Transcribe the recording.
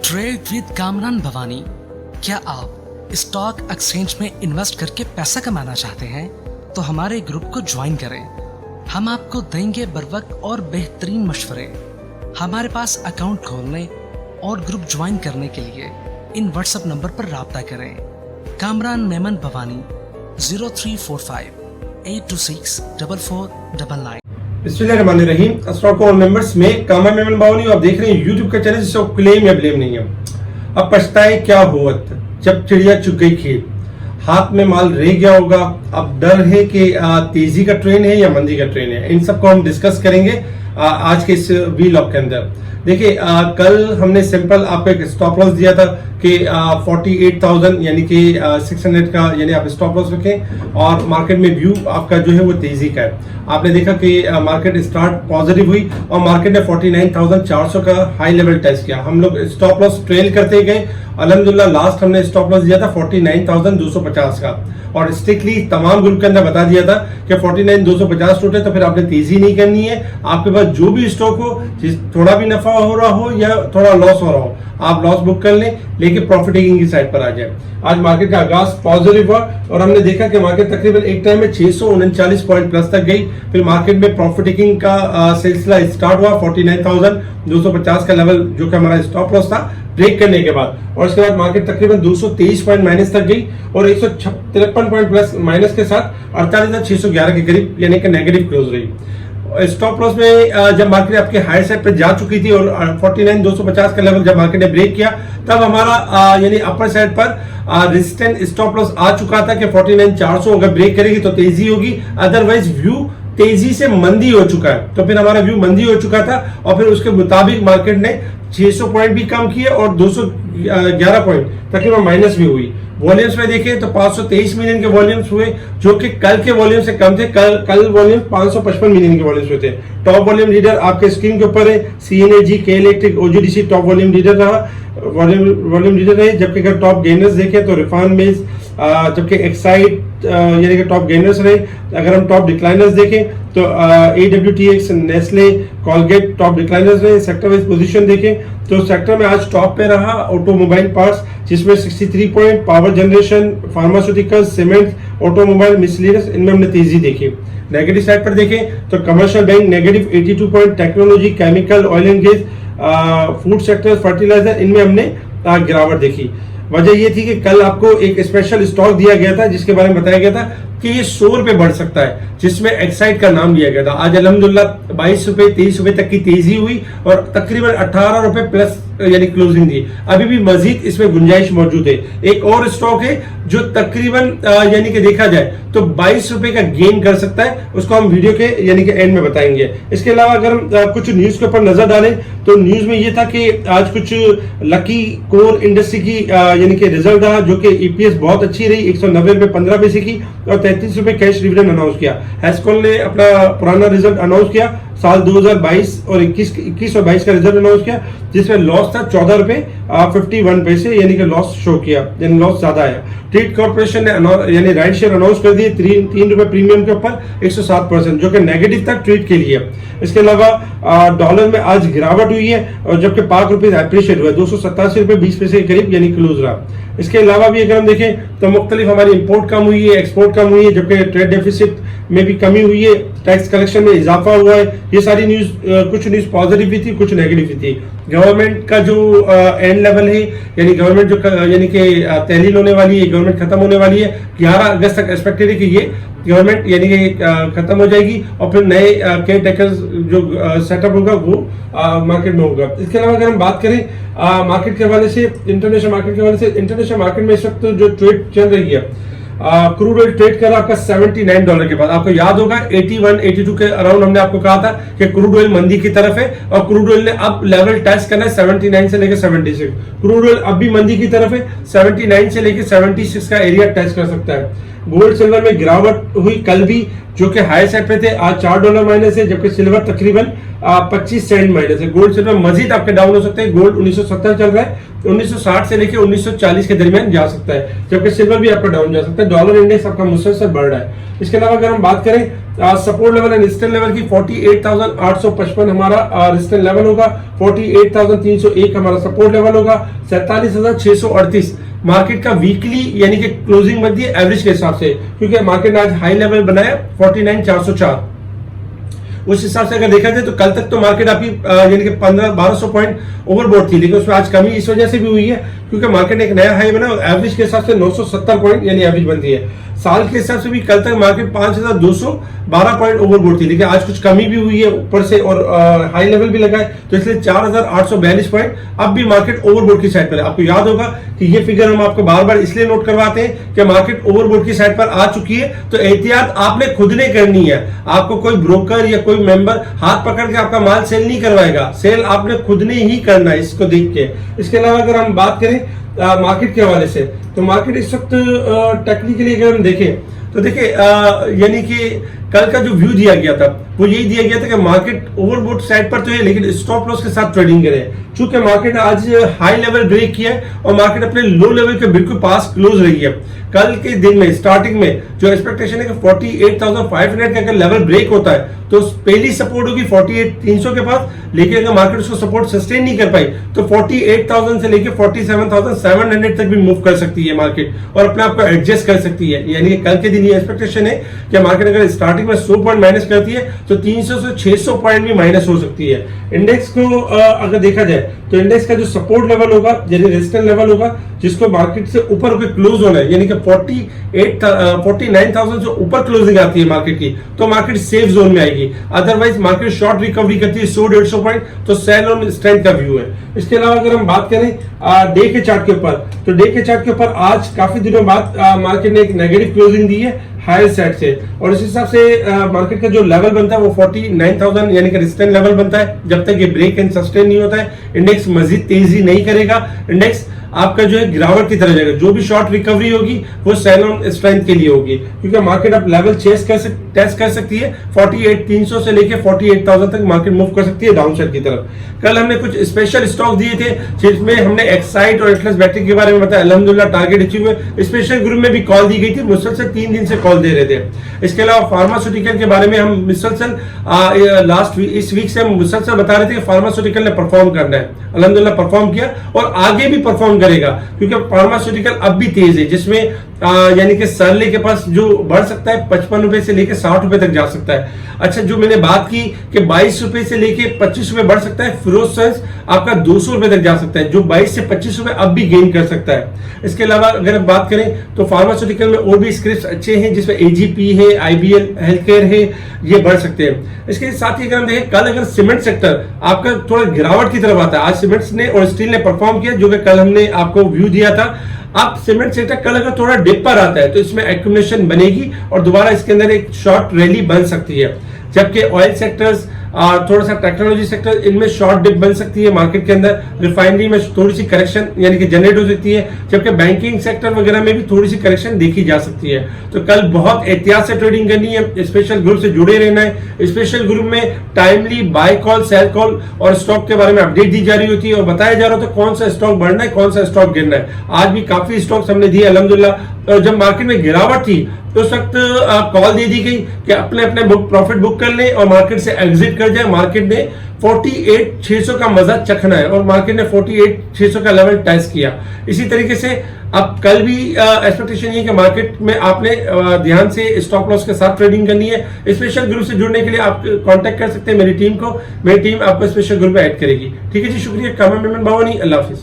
Trade with Kamran Bhavani. क्या आप stock exchange में इन्वेस्ट करके पैसा कमाना चाहते हैं तो हमारे ग्रुप को ज्वाइन करें। हम आपको देंगे बर वक्त और बेहतरीन मशवरे। हमारे पास अकाउंट खोलने और ग्रुप ज्वाइन करने के लिए इन व्हाट्सएप नंबर पर राब्ता करें। कामरान मेमन भवानी 0345 826 4499। बिस्मिल्लाहिर्रहमानिर्रहीम। स्टॉक ऑल मेंबर्स में कामरान मेमन भवानी आप देख रहे हैं यूट्यूब का चैनल, जिसको क्लेम या ब्लेम नहीं है। अब पछताए क्या होवत जब चिड़िया चुग गई खेत, हाथ में माल रह गया होगा। अब डर है कि तेजी का ट्रेन है या मंदी का ट्रेन है। इन सबको हम डिस्कस करेंगे आज के इस वीलॉग के अंदर। देखिए कल हमने सिंपल आपको एक स्टॉप लॉस दिया था कि 48,000 यानी कि 600 का यानी आप स्टॉप लॉस रखें और मार्केट में व्यू आपका जो है वो तेजी का है। आपने देखा कि मार्केट स्टार्ट पॉजिटिव हुई और मार्केट ने 49,400 का हाई लेवल टेस्ट किया। हम लोग स्टॉप लॉस ट्रेल करते गए। अल्हम्दुलिल्लाह लास्ट हमने स्टॉप लॉस दिया था 49,250 का और स्ट्रिक्टली तमाम ग्रुप के अंदर बता दिया था कि 49,250 टूटे तो फिर आपने तेजी नहीं करनी है। आपके पास जो भी स्टॉक हो, थोड़ा भी नफा हो रहा हो या थोड़ा लॉस हो रहा हो, आप लॉस बुक कर लें, लेकिन प्रॉफिट टेकिंग की साइड पर आ जाए। आज मार्केट का आगाज पॉजिटिव हुआ और हमने देखा कि मार्केट तकरीबन एक टाइम में 639 पॉइंट प्लस तक गई। फिर मार्केट में प्रॉफिट टेकिंग का सिलसिला स्टार्ट हुआ 49,250 का लेवल जो कि हमारा स्टॉप लॉस था ब्रेक करने के बाद, और इसके बाद मार्केट तकरीबन 223 पॉइंट माइनस तक गई और 153 पॉइंट प्लस माइनस के साथ 48,611 के करीब यानी कि नेगेटिव क्लोज रही। स्टॉप लॉस में जब मार्केट आपके हायर साइड पर जा चुकी थी और 49,250 का लेवल जब मार्केट ने ब्रेक किया, तब हमारा यानी अपर साइड पर रेजिस्टेंट स्टॉप लॉस आ चुका था कि 49,400 अगर ब्रेक करेगी तो तेजी होगी, अदरवाइज व्यू तेजी से मंदी हो चुका है। तो फिर हमारा व्यू मंदी हो चुका था और फिर उसके मुताबिक मार्केट ने 600 पॉइंट भी कम किए और 211 पॉइंट तकरीबन माइनस भी हुई। वॉल्यूम्स में देखें तो 523 मिलियन के वॉल्यूम्स हुए जो कि कल के वॉल्यूम से कम थे। कल वॉल्यूम 555 मिलियन के वॉल्यूम्स हुए थे। टॉप वॉल्यूम लीडर आपके स्क्रीन के ऊपर है CNAG, के electric, OGDC top volume leader रहा, वॉल्यूम लीडर रहे। जबकि अगर टॉप गेनर्स देखें तो रिफाइन मेज, जबकि एक्साइड यानी कि टॉप गेनर्स रहे। अगर हम टॉप डिक्लाइनर्स देखें तो AWTX, Nestle, Colgate top decliners रहे। सेक्टर वाइज पोजीशन देखें तो सेक्टर में आज टॉप पे रहा ऑटोमोबाइल पार्ट्स, जिसमें 63 point, power generation, pharmaceuticals, cement, automobile, miscellaneous, इनमें हमने तेजी देखी। नेगेटिव साइड पर देखें तो commercial bank negative 82 point, technology, chemical, oil and gas, food sector, fertiliser, इनमें हमने गिरावट देखी। वजह ये थी कि कल आपको एक स्पेशल स्टॉक दिया गया था जिसके बारे में बताया गया था कि ये 100 रुपए बढ़ सकता है, जिसमें एक्साइड का नाम लिया गया था। आज अल्हम्दुलिल्लाह 22 रुपए 23 रुपए तक की तेजी हुई और तकरीबन 18 रुपए प्लस यानी क्लोजिंग थी। अभी भी मजीद इसमें गुंजाइश मौजूद है। एक और स्टॉक है जो तकरीबन यानी कि देखा जाए तो 22 रुपए का गेन कर सकता है, उसको हम वीडियो के यानी कि एंड में बताएंगे। इसके अलावा अगर हम कुछ न्यूज के ऊपर नजर डालें तो न्यूज में ये था कि आज कुछ लकी कोर इंडस्ट्री की यानी कि रिजल्ट रहा जो कि EPS बहुत अच्छी रही, 190 रुपए 15 पैसे की और 33 रुपए कैश डिविडेंड अनाउंस किया। हैस्कॉल ने अपना पुराना रिजल्ट अनाउंस किया, साल 2022 और 21 और 22 का रिजल्ट अनाउंस किया, जिसमें लॉस था 14 रुपए 51 पैसे यानी कि लॉस शो किया, यानी लॉस ज्यादा आया। ट्रेड कॉर्पोरेशन ने यानी राइट शेयर अनाउंस कर दिए 3 रुपए प्रीमियम के ऊपर 107%, जो कि नेगेटिव था ट्रेड के लिए। इसके अलावा डॉलर में आज गिरावट हुई है और जबकि पाक रुपीज अप्रिशिएट हुआ 287 रुपए 20 पैसे के करीब यानी क्लोज रहा। इसके अलावा भी अगर हम देखें तो मुख्तलिफ हमारी इंपोर्ट कम हुई है, एक्सपोर्ट कम हुई है, जबकि ट्रेड डेफिसिट में भी कमी हुई है, टैक्स कलेक्शन में इजाफा हुआ है। ये सारी न्यूज कुछ न्यूज पॉजिटिव भी थी, कुछ नेगेटिव भी थी। गवर्नमेंट का जो एंड लेवल है यानी गवर्नमेंट जो यानी कि तहलील होने वाली है, गवर्नमेंट खत्म होने वाली है 11 अगस्त तक एक्सपेक्टेड है कि ये गवर्नमेंट यानी कि खत्म हो जाएगी और फिर नए केयर टेकर्स जो सेटअप होगा वो मार्केट में होगा। इसके अलावा अगर हम बात करें मार्केट के हवाले से, इंटरनेशनल मार्केट के हवाले से, इंटरनेशनल मार्केट में इस वक्त जो ट्रेड चल रही है, क्रूड ऑयल ट्रेड कर रहा है आपका $79 के बाद। आपको याद होगा 81-82 के अराउंड हमने आपको कहा था कि क्रूड ऑयल मंदी की तरफ है और क्रूड ऑयल ने अब लेवल टेस्ट करना है 79 से लेकर 76। क्रूड ऑयल अब भी मंदी की तरफ है, 79 से लेकर 76 का एरिया टेस्ट कर सकता है। गोल्ड सिल्वर में गिरावट हुई कल भी, जो कि हाई साइड पे थे, आज $4 माइनस है, जबकि सिल्वर तकरीबन 25 सेंट माइनस है। गोल्ड सिल्वर मजीद आपके डाउन हो सकते हैं। गोल्ड 1970 चल रहा है, 1960 से लेकर 1940 के दरमियान जा सकता है, जबकि सिल्वर भी आपका डाउन जा सकता है। डॉलर इंडेक्स आपका मुसलसल बढ़ रहा है। इसके अलावा अगर हम बात करें support level and resistance level की, 48,855 हमारा रेजिस्टेंस लेवल होगा, 48,301 हमारा सपोर्ट लेवल होगा, 47,638 मार्केट का वीकली यानी कि क्लोजिंग बनती है एवरेज के हिसाब से, क्योंकि मार्केट ने आज हाई लेवल बनाया 49,404। उस हिसाब से अगर देखा जाए तो कल तक तो मार्केट आपकी यानी कि 1500-1200 पॉइंट ओवरबोट थी, लेकिन उसमें आज कमी इस वजह से भी हुई है क्योंकि मार्केट ने एक नया हाई बना, एवरेज के हिसाब से 970 पॉइंट यानी एवरेज बनती है। साल के हिसाब से भी कल तक मार्केट 5212 पॉइंट ओवरबोट थी, लेकिन आज कुछ कमी भी हुई है ऊपर से और हाई लेवल भी लगा है, तो इसलिए 4842 पॉइंट अब भी मार्केट ओवरबोट की साइड पर है। आपको याद होगा कि ये फिगर हम आपको बार बार इसलिए नोट करवाते हैं कि मार्केट ओवरबोट की साइड पर आ चुकी है, तो एहतियात आपने खुद ने करनी है। आपको कोई ब्रोकर या कोई मेंबर हाथ पकड़ के आपका माल सेल नहीं करवाएगा, सेल आपने खुद ने ही करना है इसको देख के। इसके अलावा अगर हम बात करें मार्केट के हवाले से, तो मार्केट इस वक्त टेक्निकली अगर हम देखें तो देखिए यानी कि कल का जो व्यू दिया गया था वो यही दिया गया था कि मार्केट ओवरबोट साइड पर तो है, लेकिन स्टॉप लॉस के साथ ट्रेडिंग करे। चूंकि मार्केट आज हाई लेवल ब्रेक किया है और मार्केट अपने लो लेवल के बिल्कुल पास क्लोज रही है। कल के दिन में स्टार्टिंग में जो एक्सपेक्टेशन है कि 48,500 का अगर लेवल ब्रेक होता है तो पहली सपोर्ट होगी 48,300 के पास, लेकिन अगर मार्केट उसको सपोर्ट सस्टेन नहीं कर पाई तो 48,000 से लेकर 47,700 तक भी मूव कर सकती है मार्केट और अपने आप को एडजस्ट कर सकती है। यानी कि कल के दिन ये एक्सपेक्टेशन है कि मार्केट अगर स्टार्टिंग में 100 पॉइंट माइनस करती है तो 300 से 600 पॉइंट भी माइनस हो सकती है। इंडेक्स को अगर देखा जाए तो इंडेक्स का जो सपोर्ट लेवल होगा यानी रेजिस्टेंस लेवल होगा, जिसको मार्केट से ऊपर होकर क्लोज होना है, यानी कि 49,000 से ऊपर क्लोजिंग आती है मार्केट की तो मार्केट सेफ जोन में आएगी। अदरवाइज मार्केट शॉर्ट रिकवरी करती है 100-150 पॉइंट तो सेल ऑन स्ट्रेंथ का व्यू है। इसके अलावा अगर हम बात करें डे के चार्ट के ऊपर, तो डे के चार्ट के ऊपर आज काफी दिनों बाद मार्केट ने एक नेगेटिव क्लोजिंग दी है हायर साइड से, और इस हिसाब से मार्केट का जो लेवल बनता है वो 49,000 यानी कि रेजिस्टेंस लेवल बनता है। जब तक ये ब्रेक एंड सस्टेन नहीं होता है इंडेक्स मजीद तेजी नहीं करेगा, इंडेक्स आपका जो है गिरावट की तरह जाएगा। जो भी शॉर्ट रिकवरी होगी वो सेल ऑन स्ट्रेंथ के लिए होगी, क्योंकि मार्केट अब लेवल टेस्ट कर सकती है 48,300 से लेके 48,000 तक मार्केट मूव कर सकती है डाउन साइड की तरफ। कल हमने कुछ स्पेशल स्टॉक दिए थे जिसमें हमने एक्साइट और एटलस बैटरी के बारे में बताया, अल्हम्दुलिल्लाह टारगेट अचीव हुए। स्पेशल ग्रुप में भी कॉल दी गई थी, मुसलसल 3 दिन से कॉल दे रहे थे। इसके अलावा फार्मास्यूटिकल के बारे में हम मुसलसल इस वीक से हम मुसलसल बता रहे थे कि फार्मास्यूटिकल ने परफॉर्म करना है, अल्हम्दुलिल्लाह परफॉर्म किया और आगे भी परफॉर्म करेगा, क्योंकि फार्मास्यूटिकल अब भी तेज है, जिसमें यानी कि सरले के पास जो बढ़ सकता है 55 रुपए से लेकर 60 रुपए तक जा सकता है। अच्छा, जो मैंने बात की कि 22 रुपए से लेकर 25 रुपए बढ़ सकता है, फिरोज सन्स आपका 200 रुपए तक जा सकता है, जो 22 से 25 रुपए अब भी गेन कर सकता है। इसके अलावा अगर हम बात करें तो फार्मास्यूटिकल में और भी स्क्रिप्ट अच्छे हैं, जिसमें एजीपी है, आईबीएल हेल्थ केयर है, ये बढ़ सकते हैं। इसके साथ ही अगर हम देखें कल अगर सीमेंट सेक्टर आपका थोड़ा गिरावट की तरफ आता है, आज सीमेंट्स ने और स्टील ने परफॉर्म किया, जो कि कल हमने आपको व्यू दिया था। अब सीमेंट सेक्टर कल अगर थोड़ा डिप पर आता है तो इसमें एक्यूमुलेशन बनेगी और दोबारा इसके अंदर एक शॉर्ट रैली बन सकती है, जबकि ऑयल सेक्टर्स थोड़ा सा टेक्नोलॉजी सेक्टर इनमें शॉर्ट डिप बन सकती है मार्केट के अंदर। रिफाइनरी में थोड़ी सी करेक्शन यानी कि जनरेट हो सकती है, जबकि बैंकिंग सेक्टर वगैरह में भी थोड़ी सी करेक्शन देखी जा सकती है। तो कल बहुत एहतियात से ट्रेडिंग करनी है, स्पेशल ग्रुप से जुड़े रहना है। स्पेशल ग्रुप में timely buy call, sell call और स्टॉक के बारे में अपडेट दी जा रही होती है और बताया जा रहा होता है कौन सा स्टॉक बढ़ना है, कौन सा स्टॉक गिरना है। आज भी काफी स्टॉक्स हमने दिए अल्हम्दुलिल्लाह। जब मार्केट में गिरावट थी तो उस वक्त कॉल दे दी गई कि अपने अपने प्रॉफिट बुक कर लें और मार्केट से एग्जिट कर जाए। मार्केट ने 48,600 का मजा चखना है और मार्केट ने 48,600 का लेवल टेस्ट किया। इसी तरीके से अब कल भी एक्सपेक्टेशन ये कि मार्केट में आपने ध्यान से स्टॉप लॉस के साथ ट्रेडिंग करनी है। स्पेशल ग्रुप से जुड़ने के लिए आप कांटेक्ट कर सकते हैं मेरी टीम को, मेरी टीम आपको स्पेशल ग्रुप में ऐड करेगी। ठीक है जी, शुक्रिया। कामा मेमन बावानी, अल्लाह हाफिज।